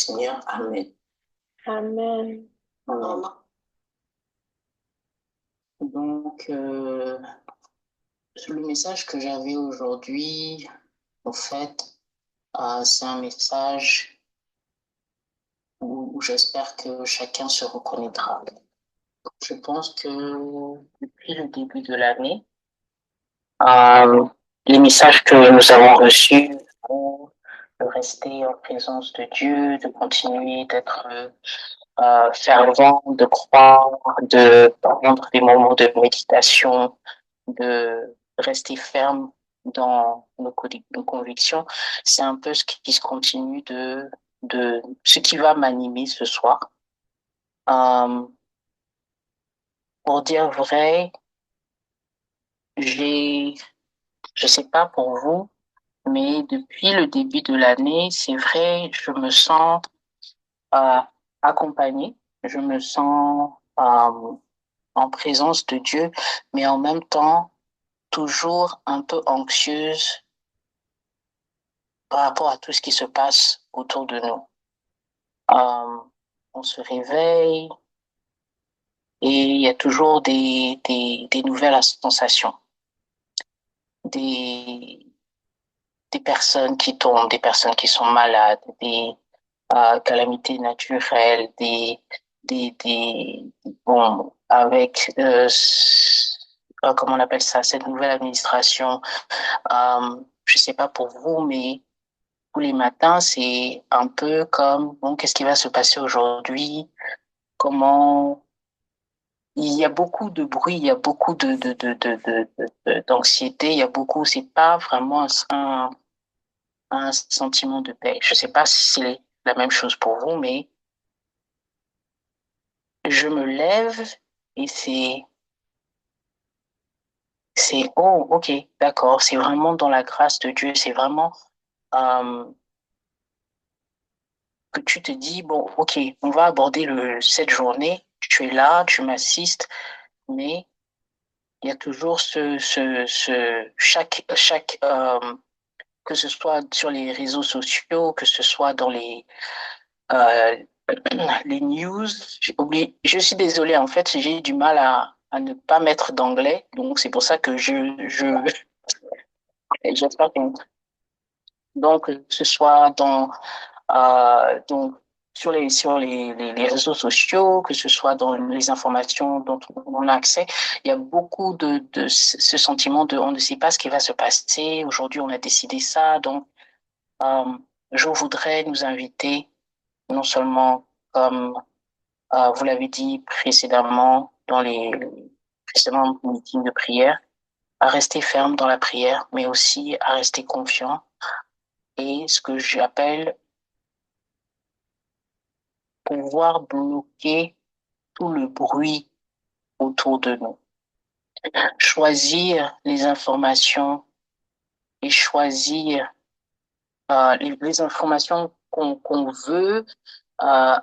Seigneur. Amen. Amen. Amen. Donc, le message que j'avais aujourd'hui, au fait, c'est un message où j'espère que chacun se reconnaîtra. Je pense que depuis le début de l'année, euh, les messages que nous avons reçus sont de rester en présence de Dieu, de continuer d'être fervent, de croire, de prendre des moments de méditation, de rester ferme dans nos convictions. C'est un peu ce qui se continue de ce qui va m'animer ce soir. Euh, pour dire vrai, j'ai, je sais pas pour vous, mais depuis le début de l'année, c'est vrai, je me sens euh, accompagnée, je me sens en présence de Dieu, mais en même temps toujours un peu anxieuse par rapport à tout ce qui se passe autour de nous. Euh, on se réveille et il y a toujours des nouvelles sensations, des, des personnes qui tombent, des personnes qui sont malades, des calamités naturelles, bon, avec, comment on appelle ça, cette nouvelle administration. Je sais pas pour vous, mais tous les matins, c'est un peu comme, bon, qu'est-ce qui va se passer aujourd'hui? Comment, il y a beaucoup de bruit, il y a beaucoup d'anxiété, il y a beaucoup, c'est pas vraiment un sentiment de paix. Je sais pas si c'est la même chose pour vous, mais je me lève et oh, ok, d'accord, c'est vraiment dans la grâce de Dieu, c'est vraiment, euh, que tu te dis, bon, ok, on va aborder cette journée, tu es là, tu m'assistes, mais il y a toujours que ce soit sur les réseaux sociaux, que ce soit dans euh, les news, j'ai oublié, je suis désolée, en fait, j'ai du mal à ne pas mettre d'anglais, donc c'est pour ça que j'espère que, donc, que ce soit donc, les réseaux sociaux, que ce soit dans les informations dont on a accès, il y a beaucoup de ce sentiment de on ne sait pas ce qui va se passer. Aujourd'hui, on a décidé ça. Donc, euh, je voudrais nous inviter, non seulement comme vous l'avez dit précédemment dans les précédents meetings de prière, à rester ferme dans la prière, mais aussi à rester confiant et ce que j'appelle pouvoir bloquer tout le bruit autour de nous. Choisir les informations et choisir les informations qu'on veut euh,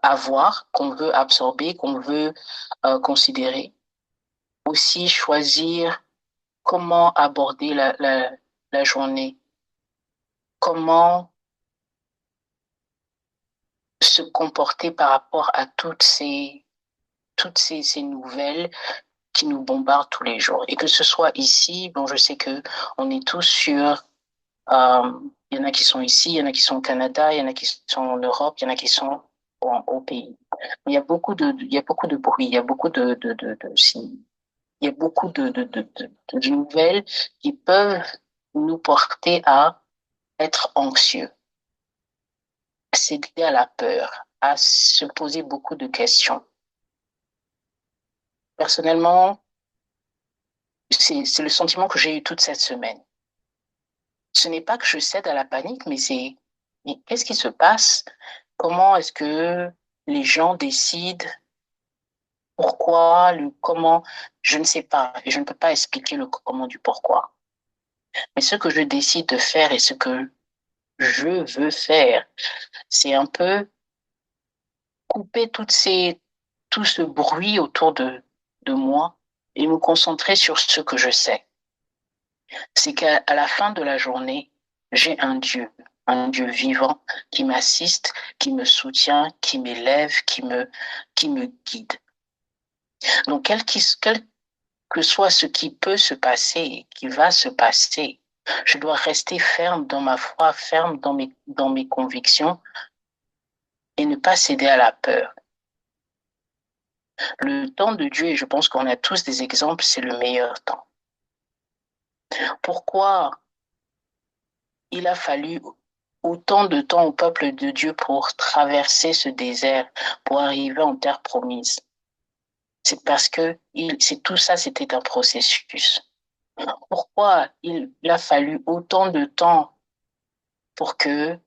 avoir, qu'on veut absorber, qu'on veut considérer. Aussi choisir comment aborder la journée, comment se comporter par rapport à ces nouvelles qui nous bombardent tous les jours. Et que ce soit ici, bon, je sais que on est tous sur, il y en a qui sont ici, il y en a qui sont au Canada, il y en a qui sont en Europe, il y en a qui sont au pays. Il y a beaucoup de bruit, il y a beaucoup il y a beaucoup de nouvelles qui peuvent nous porter à être anxieux, céder à la peur, à se poser beaucoup de questions. Personnellement, c'est le sentiment que j'ai eu toute cette semaine. Ce n'est pas que je cède à la panique, mais qu'est-ce qui se passe? Comment est-ce que les gens décident? Pourquoi? Le comment? Je ne sais pas. Et je ne peux pas expliquer le comment du pourquoi. Mais ce que je décide de faire et ce que je veux faire, c'est un peu couper tout ce bruit autour de moi et me concentrer sur ce que je sais. C'est qu'à la fin de la journée, j'ai un Dieu. un Dieu vivant qui m'assiste, qui me soutient, qui m'élève, qui me guide. Donc, quel que soit ce qui peut se passer, qui va se passer, je dois rester ferme dans ma foi, ferme dans mes convictions et ne pas céder à la peur. Le temps de Dieu, et je pense qu'on a tous des exemples, c'est le meilleur temps. Pourquoi il a fallu autant de temps au peuple de Dieu pour traverser ce désert, pour arriver en terre promise? C'est parce que c'est tout ça, c'était un processus. Pourquoi il a fallu autant de temps pour que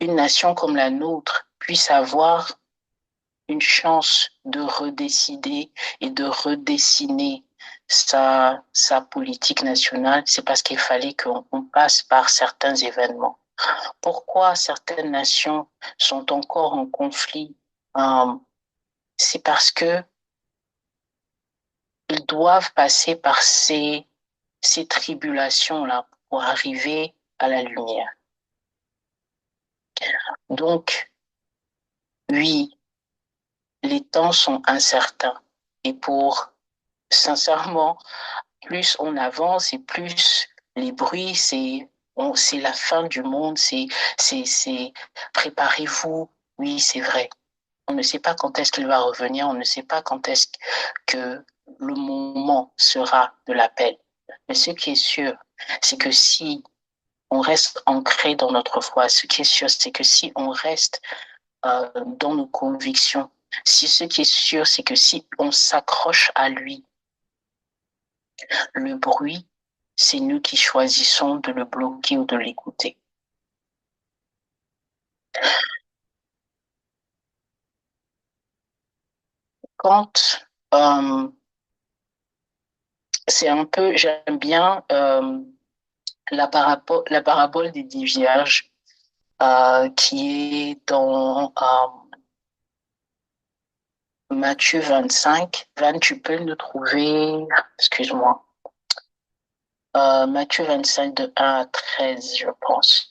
une nation comme la nôtre puisse avoir une chance de redécider et de redessiner sa politique nationale? C'est parce qu'il fallait qu'on passe par certains événements. Pourquoi certaines nations sont encore en conflit? Euh, c'est parce que ils doivent passer par ces tribulations-là pour arriver à la lumière. Donc, oui, les temps sont incertains. Et sincèrement, plus on avance et plus les bruits, c'est la fin du monde, c'est, préparez-vous. Oui, c'est vrai. On ne sait pas quand est-ce qu'il va revenir, on ne sait pas quand est-ce que le moment sera de l'appel. Mais ce qui est sûr, c'est que si on reste ancré dans notre foi, ce qui est sûr, c'est que si on reste dans nos convictions, si ce qui est sûr, c'est que si on s'accroche à lui, le bruit, c'est nous qui choisissons de le bloquer ou de l'écouter. Quand c'est un peu, j'aime bien la parabole des 10 vierges qui est dans Matthieu 25. Van, tu peux le trouver, excuse-moi, Matthieu 25 de 1 à 13, je pense.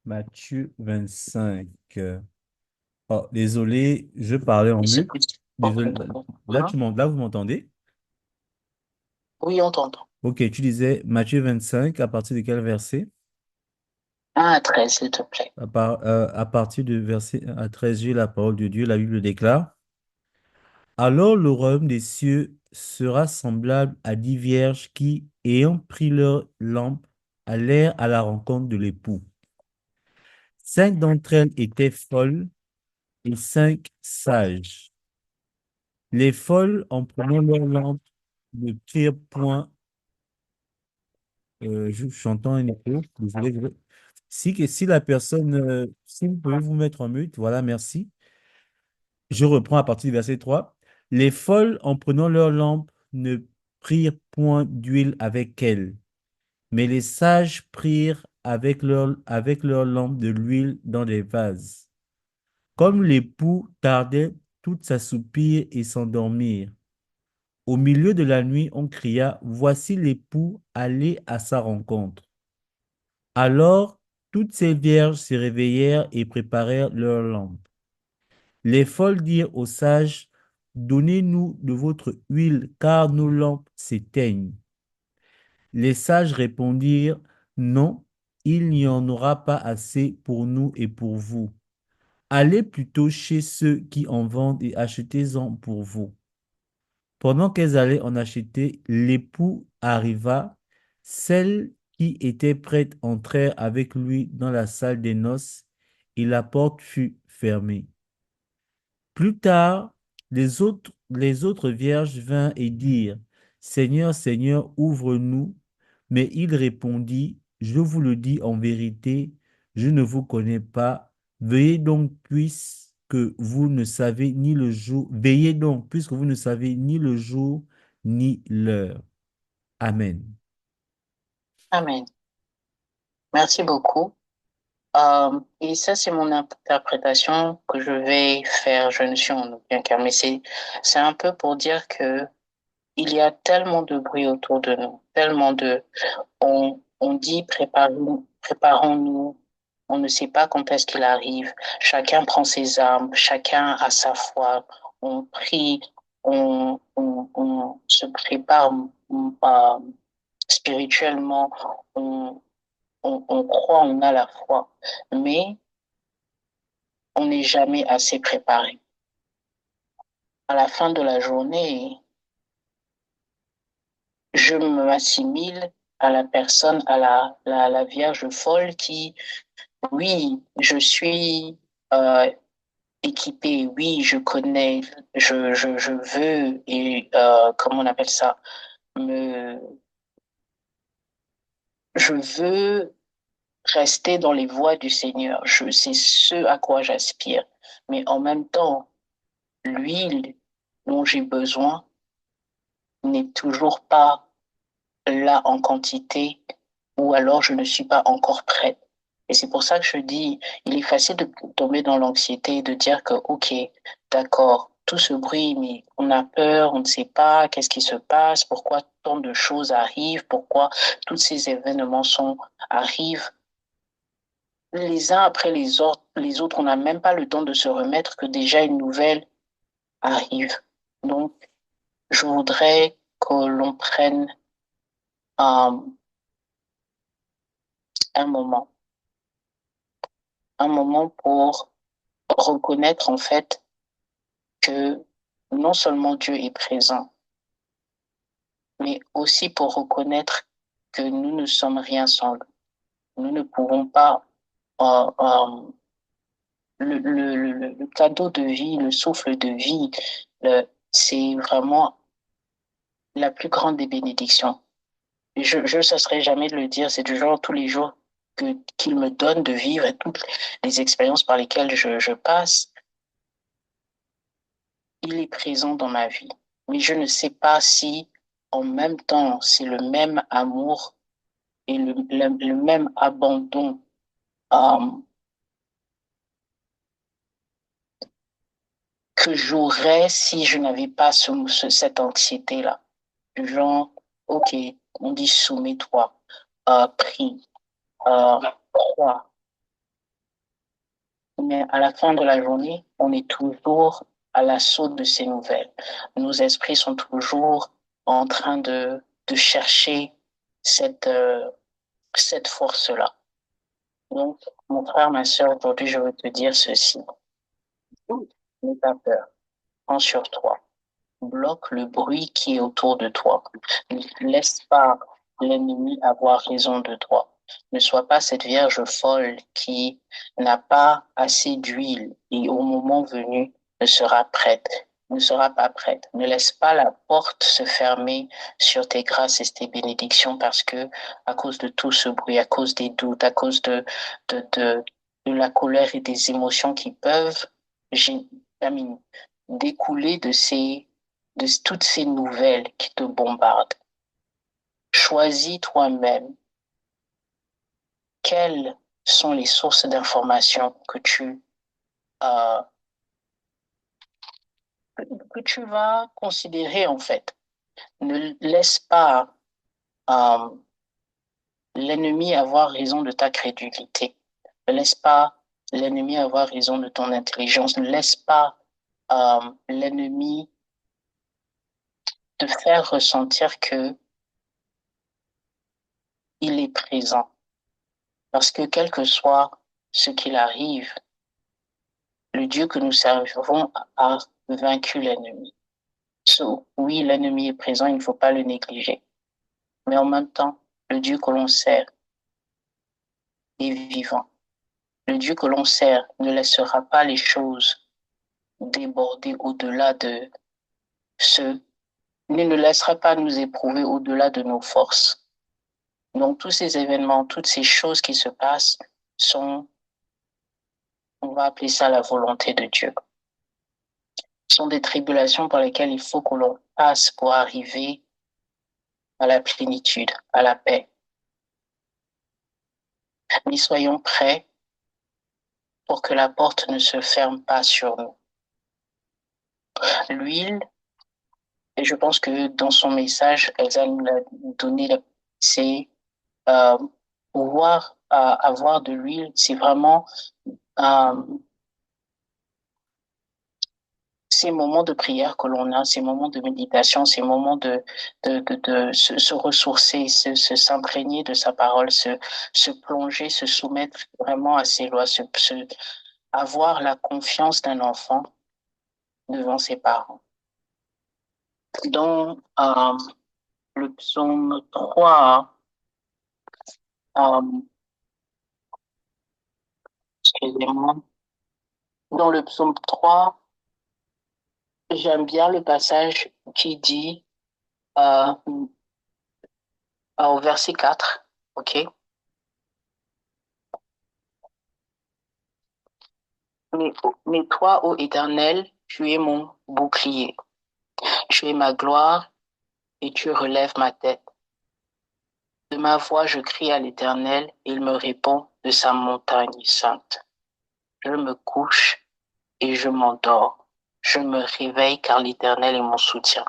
Matthieu 25. Oh, désolé, je parlais en mute. Désolé. Là, vous m'entendez? Oui, on t'entend. Ok, tu disais Matthieu 25, à partir de quel verset? 1 à 13, s'il te plaît. À partir du verset 1 à 13, j'ai la parole de Dieu, la Bible déclare. Alors le royaume des cieux sera semblable à 10 vierges qui, ayant pris leur lampe, allèrent à la rencontre de l'époux. 5 d'entre elles étaient folles et 5 sages. Les folles, en prenant leur lampe, ne prirent point. J'entends un écho. Désolé. Si la personne, si vous pouvez vous mettre en mute, voilà, merci. Je reprends à partir du verset 3. Les folles, en prenant leur lampe, ne prirent point d'huile avec elles, mais les sages prirent avec leur lampe de l'huile dans des vases. Comme l'époux tardait, toutes s'assoupirent et s'endormirent. Au milieu de la nuit, on cria, voici l'époux, allez à sa rencontre. Alors, toutes ces vierges se réveillèrent et préparèrent leurs lampes. Les folles dirent aux sages, donnez-nous de votre huile, car nos lampes s'éteignent. Les sages répondirent, non, il n'y en aura pas assez pour nous et pour vous. Allez plutôt chez ceux qui en vendent et achetez-en pour vous. Pendant qu'elles allaient en acheter, l'époux arriva. Celles qui étaient prêtes entrèrent avec lui dans la salle des noces et la porte fut fermée. Plus tard, les autres vierges vinrent et dirent, Seigneur, Seigneur, ouvre-nous. Mais il répondit, je vous le dis en vérité, je ne vous connais pas. Veuillez donc, puisque vous ne savez ni le jour, veillez donc, puisque vous ne savez ni le jour ni l'heure. Amen. Amen. Merci beaucoup. Et ça, c'est mon interprétation que je vais faire. Je ne suis en aucun cas, mais c'est un peu pour dire que il y a tellement de bruit autour de nous, tellement de, on dit préparons-nous. On ne sait pas quand est-ce qu'il arrive. Chacun prend ses armes, chacun a sa foi. On prie, on se prépare euh, spirituellement. On, on croit, on a la foi. Mais on n'est jamais assez préparé. À la fin de la journée, je m'assimile à la personne, à la Vierge folle qui, oui, je suis équipée, oui, je connais, je veux, et comment on appelle ça, me, je veux rester dans les voies du Seigneur. C'est ce à quoi j'aspire. Mais en même temps, l'huile dont j'ai besoin n'est toujours pas là en quantité, ou alors je ne suis pas encore prête. Et c'est pour ça que je dis, il est facile de tomber dans l'anxiété, de dire que, OK, d'accord, tout ce bruit, mais on a peur, on ne sait pas qu'est-ce qui se passe, pourquoi tant de choses arrivent, pourquoi tous ces événements arrivent les uns après les autres, on n'a même pas le temps de se remettre que déjà une nouvelle arrive. Donc, je voudrais que l'on prenne un, un moment, un moment pour reconnaître en fait que non seulement Dieu est présent, mais aussi pour reconnaître que nous ne sommes rien sans lui. Nous ne pouvons pas euh, euh, le cadeau de vie, le souffle de vie, c'est vraiment la plus grande des bénédictions. Je ne cesserai jamais de le dire, c'est du genre tous les jours qu'il me donne de vivre et toutes les expériences par lesquelles je passe, il est présent dans ma vie. Mais je ne sais pas si en même temps c'est le même amour et le même abandon euh, que j'aurais si je n'avais pas cette anxiété-là. Du genre, ok, on dit soumets-toi, prie, crois. Mais à la fin de la journée, on est toujours à l'assaut de ces nouvelles. Nos esprits sont toujours en train de chercher cette, euh, cette force-là. Donc, mon frère, ma sœur, aujourd'hui, je veux te dire ceci. N'aie pas peur. Prends sur toi. Bloque le bruit qui est autour de toi. Ne laisse pas l'ennemi avoir raison de toi. Ne sois pas cette vierge folle qui n'a pas assez d'huile et au moment venu ne sera pas prête. Ne laisse pas la porte se fermer sur tes grâces et tes bénédictions parce que à cause de tout ce bruit, à cause des doutes, à cause de la colère et des émotions qui peuvent découler de toutes ces nouvelles qui te bombardent. Choisis toi-même quelles sont les sources d'informations euh, que tu vas considérer en fait. Ne laisse pas euh, l'ennemi avoir raison de ta crédulité. Ne laisse pas l'ennemi avoir raison de ton intelligence. Ne laisse pas l'ennemi te faire ressentir que il est présent. Parce que quel que soit ce qu'il arrive, le Dieu que nous servons a vaincu l'ennemi. So, oui, l'ennemi est présent, il ne faut pas le négliger. Mais en même temps, le Dieu que l'on sert est vivant. Le Dieu que l'on sert ne laissera pas les choses déborder au-delà de ce, il ne laissera pas nous éprouver au-delà de nos forces. Donc, tous ces événements, toutes ces choses qui se passent sont, on va appeler ça la volonté de Dieu. Sont des tribulations par lesquelles il faut que l'on passe pour arriver à la plénitude, à la paix. Mais soyons prêts pour que la porte ne se ferme pas sur nous. L'huile, et je pense que dans son message, Elsa nous l'a donné, c'est euh, pouvoir avoir de l'huile, c'est vraiment euh, ces moments de prière que l'on a, ces moments de méditation, ces moments de se ressourcer, s'imprégner de sa parole, se plonger, se soumettre vraiment à ses lois, avoir la confiance d'un enfant devant ses parents. Dans le psaume 3, euh, excusez-moi, dans le psaume 3, j'aime bien le passage qui dit euh, au verset 4, ok? Mais, mais toi, ô Éternel, tu es mon bouclier, tu es ma gloire et tu relèves ma tête. De ma voix, je crie à l'Éternel, et il me répond de sa montagne sainte. Je me couche et je m'endors. Je me réveille car l'Éternel est mon soutien.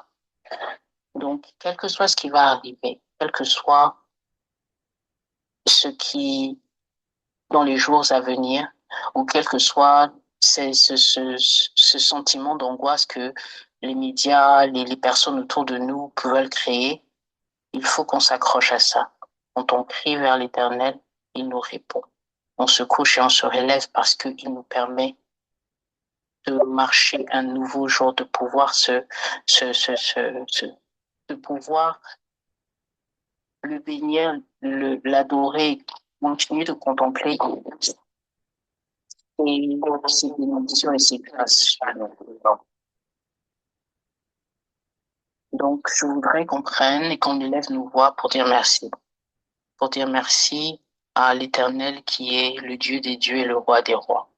Donc, quel que soit ce qui va arriver, quel que soit ce qui, dans les jours à venir, ou quel que soit ce sentiment d'angoisse que les médias, les personnes autour de nous veulent créer, il faut qu'on s'accroche à ça. Quand on crie vers l'Éternel, il nous répond. On se couche et on se relève parce qu'il nous permet de marcher un nouveau jour, de pouvoir de pouvoir le bénir, l'adorer, continuer de contempler ses bénédictions et ses grâces. Donc, je voudrais qu'on prenne et qu'on élève nos voix pour dire merci. Pour dire merci à l'Éternel qui est le Dieu des dieux et le roi des rois.